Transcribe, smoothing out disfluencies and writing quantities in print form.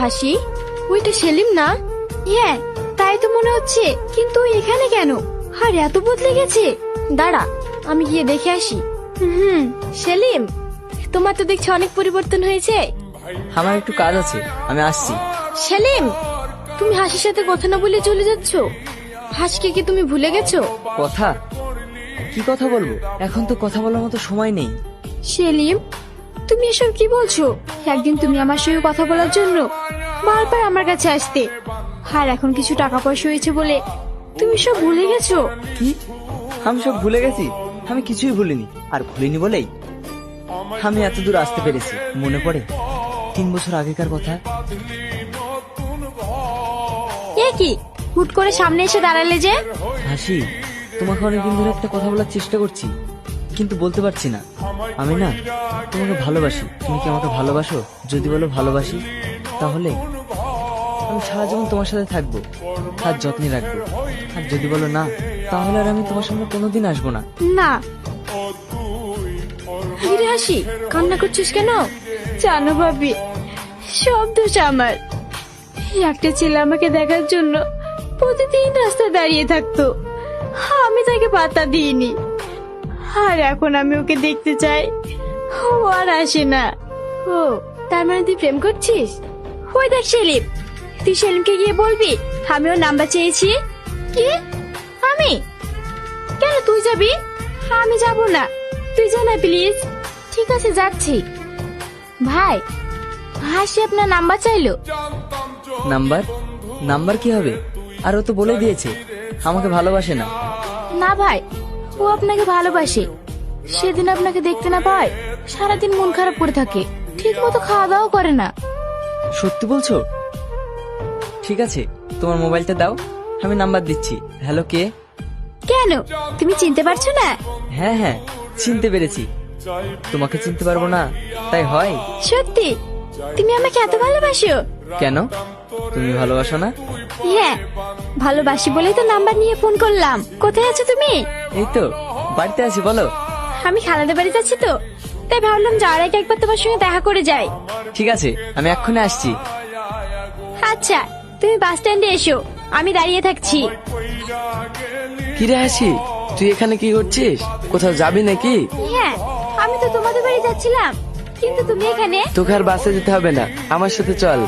হাসি, ওইটা সেলিম না? হ্যাঁ, তাই তো মনে হচ্ছে, কিন্তু ও এখানে কেন? আর এত বদলে গেছে। দাঁড়া, আমি গিয়ে দেখে আসি। সেলিম, তোমার তো দেখছি অনেক পরিবর্তন হয়েছে। আমার একটু কাজ আছে, আমি আসছি। সেলিম, তুমি হাসির সাথে কথা না বলে চলে যাচ্ছ। হাসিকে কি তুমি ভুলে গেছো? কথা? কি কথা বলবো? এখন তো কথা বলার মতো সময় নেই। সেলিম, তুমি এসব কি বলছো? একদিন তুমি আমার সঙ্গে কথা বলার জন্য বারবার আমার কাছে আসতে, আর এখন কিছু টাকা পয়সা হয়েছে বলে তুমি সব ভুলে গেছো। কি? আমি সব ভুলে গেছি? আমি কিছুই ভুলিনি, আর ভুলিনি বলেই আমি এত দূর আসতে পেরেছি। মনে পড়ে 3 বছর আগেকার কথা। এ কি, হুট করে সামনে এসে দাঁড়ালে যে? হাসি, তোমাকে অনেকদিন ধরে একটা কথা বলার চেষ্টা করছি, কিন্তু বলতে পারছি না। আমি না তোমাকে ভালোবাসি। তুমি কি আমাকে ভালোবাসো? যদি বলো ভালোবাসি, তাহলে আমি সারা জীবন তোমার সাথে থাকবো আর যত্নে রাখবো। আর যদি বলো না, তাহলে আর আমি তোমার সামনে কোনোদিন আসবো না। না। হিরে হাসি, কান্না করছিস কেন? জানো ভাবি, সব দোষ আমার। একটা ছেলে আমাকে দেখার জন্য প্রতিদিন রাস্তায় দাঁড়িয়ে থাকতো, আমি তাকে পাত্তা দিইনি। আর এখন আমি ওকে দেখতে চাই, ও আর আসে না। ও, তার মানে তুই প্রেম করছিস? ওই দেখ সেলিম, তুই সেলিমকে গিয়ে বলবি আমি ওর নাম্বার চেয়েছি। কি? আমি? কেন তুই যাবি? আমি যাব না, তুই যা না প্লিজ। ঠিক আছে, যাচ্ছি। ভাই, হাসি আপনার নাম্বার চাইলো। নাম্বার? নাম্বার কি হবে? আর ও তো বলে দিয়েছে আমাকে ভালোবাসে না। না ভাই, ও আপনাকে ভালোবাসে। সেদিন আপনাকে দেখতে না পায় সারাদিন মন খারাপ করে থাকে, ঠিক মতো খাওয়া দাওয়া করে না। সত্যি বলছো? ঠিক আছে, তোমার মোবাইলটা দাও, আমি নাম্বার দিচ্ছি। হ্যালো, কে? কেন, তুমি চিনতে পারছো না? হ্যাঁ হ্যাঁ, চিনতে পেরেছি। তোমাকে চিনতে পারবো না তাই হয়? সত্যি তুমি আমাকে এত ভালোবাসো? কেন, তুমি ভালোবাসো না? হ্যাঁ, ভালোবাসি বলেই তো নাম্বার নিয়ে ফোন করলাম। কোথায় আছো তুমি? এই তো বাড়িতে আছি, বলো। আমি খালাদের বাড়ি যাচ্ছি তো, তাই ভাবলাম যাওয়ার আগে একবার তোমার সঙ্গে দেখা করে যাই। ঠিক আছে, আমি এক্ষুনি আসছি। আচ্ছা, তুমি বাস স্ট্যান্ডে এসো, আমি দাঁড়িয়ে থাকছি। কিরে হাসি, তুই এখানে কি করছিস? কোথাও যাবি নাকি? হ্যাঁ, আমি তো তোমাদের বাড়ি যাচ্ছিলাম, কিন্তু তুমি এখানে। তোকে আর বাসে যেতে হবে না, আমার সাথে চল।